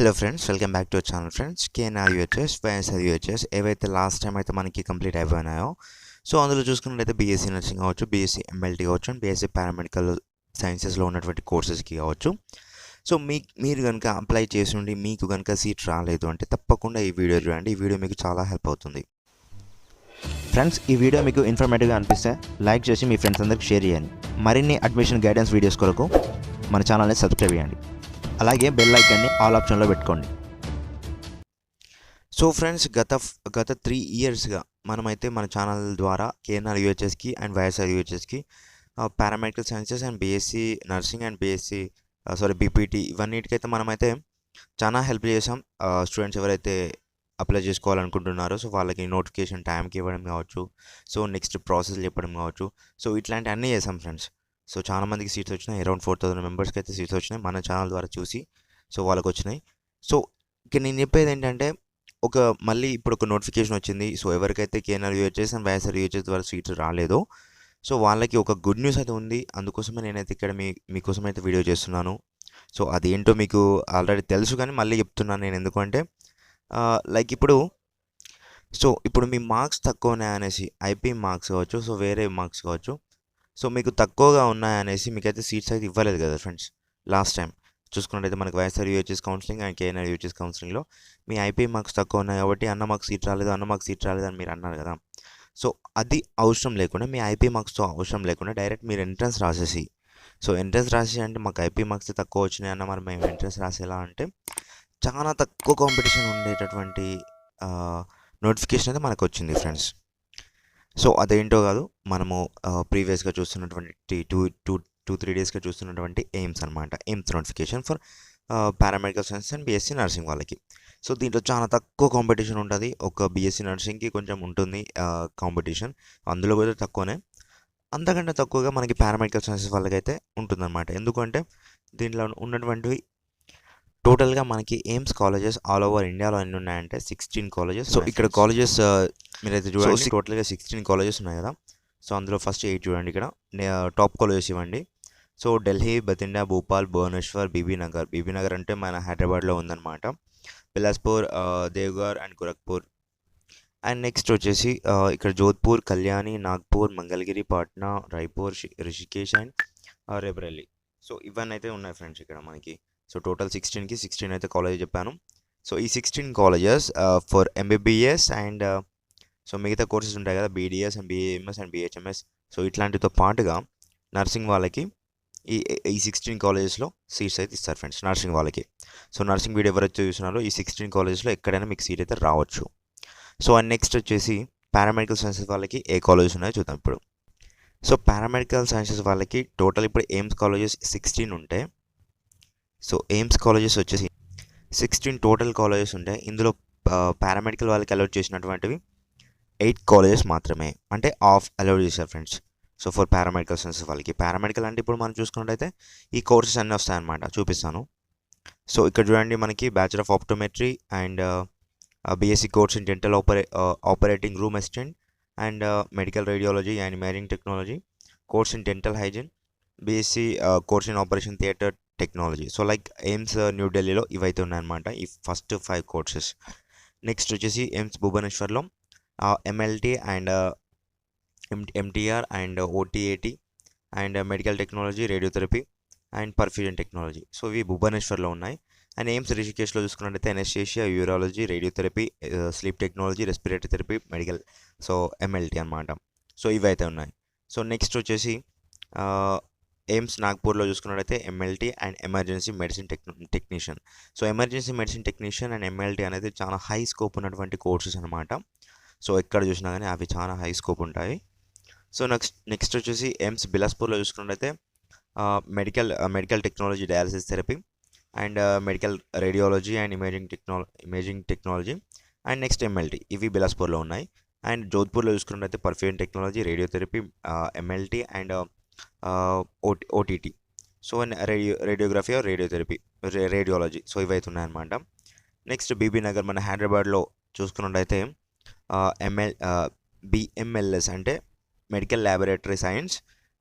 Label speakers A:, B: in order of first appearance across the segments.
A: Hello friends, welcome back to our channel friends. KNR UHS, YSR UHS ఏవైతే last time అయితే మనకి complete అయిపోయినాయో, so అందులో చూసుకున్నట్లయితే బీఎస్సీ నర్సింగ్ కావచ్చు, బీఎస్సీ ఎంఎల్టీ కావచ్చు, అండ్ బీఎస్సీ పారామెడికల్ సైన్సెస్లో ఉన్నటువంటి కోర్సెస్కి కావచ్చు. సో మీరు కనుక అప్లై చేసి ఉండి మీకు కనుక సీట్ రాలేదు అంటే తప్పకుండా ఈ వీడియో చూడండి. ఈ వీడియో మీకు చాలా హెల్ప్ అవుతుంది.
B: ఫ్రెండ్స్, ఈ వీడియో మీకు ఇన్ఫర్మేటివ్గా అనిపిస్తే లైక్ చేసి మీ ఫ్రెండ్స్ అందరికి షేర్ చేయండి. మరిన్ని అడ్మిషన్ గైడెన్స్ వీడియోస్ కొరకు మన ఛానల్ని సబ్స్క్రైబ్ చేయండి. అలాగే బెల్ ఐకాన్ని ఆల్ ఆప్షన్లో పెట్టుకోండి.
A: సో ఫ్రెండ్స్, గత 3 ఇయర్స్గా మనమైతే మన ఛానల్ ద్వారా కేఎన్ఆర్ యూహెచ్ఎస్కి అండ్ వైఎస్ఆర్ యూహెచ్ఎస్కి paramedical sciences and BSc nursing and BPT ఇవన్నిటికైతే మనమైతే చాలా హెల్ప్ చేసాం. స్టూడెంట్స్ ఎవరైతే అప్లై చేసుకోవాలనుకుంటున్నారో సో వాళ్ళకి నోటిఫికేషన్ టైంకి ఇవ్వడం కావచ్చు, సో నెక్స్ట్ ప్రాసెస్ చెప్పడం కావచ్చు, సో ఇట్లాంటి అన్నీ చేసాం ఫ్రెండ్స్. సో చాలామందికి సీట్స్ వచ్చినాయి. అరౌండ్ 4,000 మెంబర్స్కి అయితే సీట్స్ వచ్చినాయి మన ఛానల్ ద్వారా చూసి. సో వాళ్ళకి వచ్చినాయి. సో ఇక నేను చెప్పేది ఏంటంటే, మళ్ళీ ఇప్పుడు ఒక నోటిఫికేషన్ వచ్చింది. సో ఎవరికైతే KNR UHS and YSR UHS ద్వారా సీట్స్ రాలేదో సో వాళ్ళకి ఒక గుడ్ న్యూస్ అయితే ఉంది. అందుకోసమే నేనైతే ఇక్కడ మీకోసం అయితే వీడియో చేస్తున్నాను. సో అదేంటో మీకు ఆల్రెడీ తెలుసు, కానీ మళ్ళీ చెప్తున్నాను నేను. ఎందుకంటే లైక్ ఇప్పుడు మీ మార్క్స్ తక్కువ ఉన్నాయనేసి, ఐపీ మార్క్స్ కావచ్చు, సో వేరే మార్క్స్ కావచ్చు, సో మీకు తక్కువగా ఉన్నాయనేసి మీకైతే సీట్స్ అయితే ఇవ్వలేదు కదా ఫ్రెండ్స్. లాస్ట్ టైం చూసుకున్నట్టయితే మనకి YSR UHS counselling and KNR UHS కౌన్సిలింగ్లో మీ ఐపీ మార్క్స్ తక్కువ ఉన్నాయి కాబట్టి అన్న మాకు సీట్ రాలేదు అని మీరు అన్నారు కదా. సో అది అవసరం లేకుండా, మీ ఐపీ మార్క్స్తో అవసరం లేకుండా డైరెక్ట్ మీరు ఎంట్రన్స్ రాసేసి, సో ఎంట్రన్స్ రాసి అంటే మాకు ఐపీ మార్క్స్ తక్కువ వచ్చినాయి అన్న మరి మేము ఎంట్రన్స్ రాసేలా అంటే చాలా తక్కువ కాంపిటీషన్ ఉండేటటువంటి నోటిఫికేషన్ అయితే మనకు వచ్చింది ఫ్రెండ్స్. సో అదేంటో కాదు, మనము ప్రీవియస్గా చూస్తున్నటువంటి 2-3 డేస్గా చూస్తున్నటువంటి ఎయిమ్స్ అనమాట. AIIMS notification for paramedical science and BSc nursing వాళ్ళకి. సో దీంట్లో చాలా తక్కువ కాంపిటీషన్ ఉంటుంది. ఒక బీఎస్సీ నర్సింగ్కి కొంచెం ఉంటుంది కాంపిటీషన్, అందులో కూడా తక్కువనే. అంతకంటే తక్కువగా మనకి పారామెడికల్ సైన్సెస్ వాళ్ళకైతే ఉంటుందన్నమాట. ఎందుకంటే దీంట్లో ఉన్నటువంటివి టోటల్గా మనకి ఎయిమ్స్ కాలేజెస్ ఆల్ ఓవర్ ఇండియాలో ఎన్ని ఉన్నాయంటే 16 కాలేజెస్. సో ఇక్కడ కాలేజెస్ మీరైతే చూడండి, టోటల్గా 16 కాలేజెస్ ఉన్నాయి కదా. సో అందులో ఫస్ట్ 8 చూడండి. ఇక్కడ టాప్ కాలేజెస్ ఇవ్వండి. సో ఢిల్లీ, బతిండా, భోపాల్, భువనేశ్వర్, బీబీనగర్ అంటే మన హైదరాబాద్లో ఉందన్నమాట. Bilaspur, Deoghar and Gorakhpur. And next వచ్చేసి ఇక్కడ జోధ్పూర్, కళ్యాణి, నాగ్పూర్, మంగళగిరి, పాట్నా, రాయ్పూర్, రిషికేష్ అండ్ రేబరేలీ. సో ఇవన్నీ అయితే ఉన్నాయి ఫ్రెండ్స్ ఇక్కడ మనకి. సో టోటల్ 16 అయితే కాలేజ్ చెప్పాను. సో ఈ 16 colleges for MBBS and so మిగతా కోర్సెస్ ఉంటాయి కదా, BDS and BAMS and BHMS. So ఇట్లాంటితో పాటుగా నర్సింగ్ వాళ్ళకి ఈ 16 కాలేజెస్లో సీట్స్ అయితే ఇస్తారు ఫ్రెండ్స్, నర్సింగ్ వాళ్ళకి. సో నర్సింగ్ వీడియో ఎవరైతే చూస్తున్నారో ఈ 16 కాలేజెస్లో ఎక్కడైనా మీకు సీట్ అయితే రావచ్చు. సో అండ్ నెక్స్ట్ వచ్చేసి పారామెడికల్ సైన్సెస్ వాళ్ళకి ఏ కాలేజెస్ ఉన్నాయో చూద్దాం ఇప్పుడు. సో పారామెడికల్ సైన్సెస్ వాళ్ళకి టోటల్ ఇప్పుడు ఎయిమ్స్ కాలేజెస్ 16 ఉంటాయి. సో ఎయిమ్స్ కాలేజెస్ వచ్చేసి 16 టోటల్ కాలేజెస్ ఉంటాయి. ఇందులో పారామెడికల్ వాళ్ళకి అలౌట్ చేసినటువంటివి 8 కాలేజెస్ మాత్రమే, అంటే ఆఫ్ అలౌట్ చేశారు friends. So for paramedical sciences వాళ్ళకి, పారామెడికల్ అంటే ఇప్పుడు మనం చూసుకున్నట్టయితే ఈ కోర్సెస్ అన్నీ వస్తాయన్నమాట, చూపిస్తాను. సో ఇక్కడ చూడండి, మనకి bachelor of optometry and BSc course in dental operating room assistant and medical radiology and imaging technology, course in dental hygiene, BSc course in operation theatre technology. So like AIIMS న్యూఢిల్లీలో ఇవైతే ఉన్నాయన్నమాట, ఈ first 5 courses. Next వచ్చేసి AIIMS భువనేశ్వర్లో MLT and MTR and OTAT and medical technology, radiotherapy and perfusion technology. So ఇవి భువనేశ్వర్లో ఉన్నాయి. And AIIMS రిషికేష్లో చూసుకున్నట్టయితే anaesthesia, urology, radiotherapy, sleep technology, respiratory therapy, medical, so MLT అనమాట. సో ఇవి అయితే ఉన్నాయి. సో నెక్స్ట్ వచ్చేసి ఎయిమ్స్ నాగ్పూర్లో చూసుకున్నట్టయితే MLT and emergency medicine technician. So emergency medicine technician and MLT అనేది చాలా హై స్కోప్ ఉన్నటువంటి కోర్సెస్ అనమాట. సో ఎక్కడ చూసినా కానీ అవి చాలా హై స్కోప్ ఉంటాయి. సో నెక్స్ట్ వచ్చేసి ఎయిమ్స్ బిలాస్పూర్లో చూసుకున్నట్టయితే medical technology, dialysis therapy and medical radiology and imaging technology and next MLT, ఇవి బిలాస్పూర్లో ఉన్నాయి. అండ్ జోధ్పూర్లో చూసుకున్నట్టయితే perfusion technology, radiotherapy, MLT and OTT, so radiography or radiology. So ఇవైతే ఉన్నాయన్నమాట. నెక్స్ట్ బీబీనగర్ మన హైదరాబాద్లో చూసుకున్నట్టయితే బిఎంఎల్ఎస్ అంటే medical laboratory science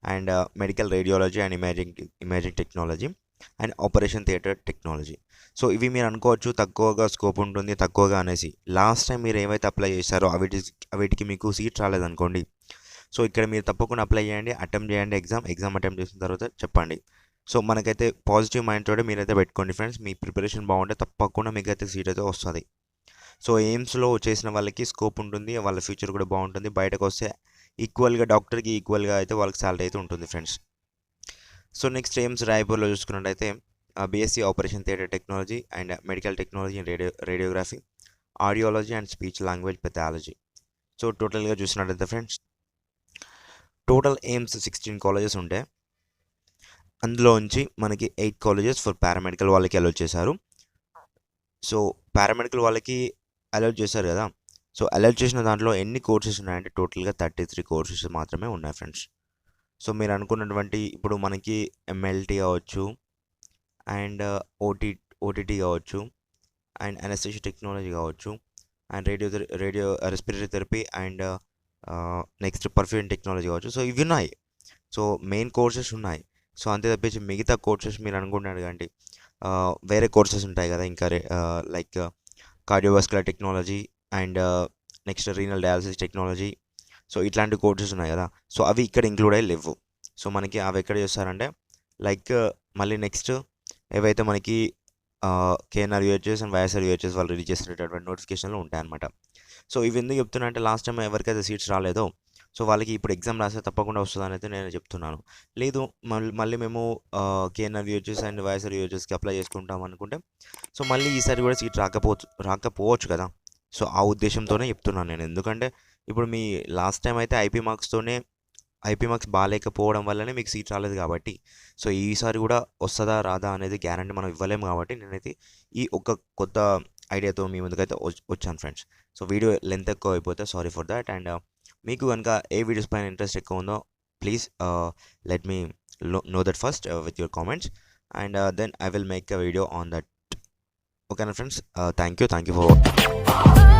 A: and medical radiology and imaging technology and operation theatre technology. So ఇవి మీరు అనుకోవచ్చు తక్కువగా స్కోప్ ఉంటుంది తక్కువగా అనేసి. లాస్ట్ టైం మీరు ఏవైతే అప్లై చేశారో వీటికి మీకు సీట్ రాలేదనుకోండి, సో ఇక్కడ మీరు తప్పకుండా అప్లై చేయండి, అటెంప్ట్ చేయండి ఎగ్జామ్ అటెంప్ట్ చేసిన తర్వాత చెప్పండి. సో మనకైతే పాజిటివ్ మైండ్ తోటి మీరైతే పెట్టుకోండి ఫ్రెండ్స్. మీ ప్రిపరేషన్ బాగుంటే తప్పకుండా మీకైతే సీట్ అయితే వస్తుంది. సో ఎయిమ్స్లో చేసిన వాళ్ళకి స్కోప్ ఉంటుంది, వాళ్ళ ఫ్యూచర్ కూడా బాగుంటుంది. బయటకు వస్తే ఈక్వల్గా డాక్టర్కి ఈక్వల్గా అయితే వాళ్ళకి సాలరీ అయితే ఉంటుంది ఫ్రెండ్స్. సో నెక్స్ట్ ఎయిమ్స్ రాయపూర్లో చూసుకున్నట్టయితే BSc operation theatre technology and medical technology and radiography, audiology and speech language pathology. So టోటల్గా చూసినట్టయితే ఫ్రెండ్స్ టోటల్ ఎయిమ్స్ 16 కాలేజెస్ ఉంటాయి. అందులోంచి మనకి 8 కాలేజెస్ ఫర్ పారామెడికల్ వాళ్ళకి అలౌట్ చేశారు. సో పారామెడికల్ వాళ్ళకి అలౌట్ చేశారు కదా. సో అలౌట్ చేసిన దాంట్లో ఎన్ని కోర్సెస్ ఉన్నాయంటే టోటల్గా 33 కోర్సెస్ మాత్రమే ఉన్నాయి ఫ్రెండ్స్. సో మీరు అనుకున్నటువంటి ఇప్పుడు మనకి ఎంఎల్టీ కావచ్చు అండ్ ఓటీటీ కావచ్చు అండ్ అనస్థీషియా టెక్నాలజీ కావచ్చు and radio respiratory therapy and next perfume technology కావచ్చు. సో ఇవి ఉన్నాయి. సో మెయిన్ కోర్సెస్ ఉన్నాయి. సో అంతే తప్పించి మిగతా కోర్సెస్ మీరు అనుకుంటున్నారు కానీ వేరే కోర్సెస్ ఉంటాయి కదా ఇంకా like cardiovascular technology and next renal dialysis technology. So ఇట్లాంటి కోర్సెస్ ఉన్నాయి కదా. సో అవి ఇక్కడ ఇంక్లూడ్ అయ్యి లేవు. సో మనకి అవి ఎక్కడ చేస్తారంటే లైక్ మళ్ళీ నెక్స్ట్ ఏవైతే మనకి KNR UHS and YSR UHS వాళ్ళు రిలీజ్ చేసినటువంటి నోటిఫికేషన్లు ఉంటాయన్నమాట. సో ఇవి ఎందుకు చెప్తున్నా అంటే లాస్ట్ టైం ఎవరికైతే సీట్స్ రాలేదో సో వాళ్ళకి ఇప్పుడు ఎగ్జామ్ రాస్తే తప్పకుండా వస్తుందని అయితే నేను చెప్తున్నాను. లేదు మళ్ళీ మేము కేఎన్ఆర్ యూహెచ్ఎస్ అండ్ వైఎస్ఆర్ యూహెచ్ఎస్కి అప్లై చేసుకుంటాం అనుకుంటే సో మళ్ళీ ఈసారి కూడా సీట్ రాకపోవచ్చు కదా. సో ఆ ఉద్దేశంతోనే చెప్తున్నాను నేను. ఎందుకంటే ఇప్పుడు మీ లాస్ట్ టైం అయితే ఐపీ మార్క్స్ బాగాలేకపోవడం వల్లనే మీకు సీట్ రాలేదు కాబట్టి సో ఈసారి కూడా వస్తుందా రాదా అనేది గ్యారంటీ మనం ఇవ్వలేము. కాబట్టి నేనైతే ఈ ఒక కొత్త ఐడియాతో మీ ముందుకైతే వచ్చాను ఫ్రెండ్స్. సో వీడియో లెంత్ ఎక్కువ అయిపోతే సారీ ఫర్ దాట్. అండ్ మీకు కనుక ఏ వీడియోస్ పైన ఇంట్రెస్ట్ ఎక్కువ ఉందో please let me know that first with your comments and then I will make a video on that. Okay friends, thank you for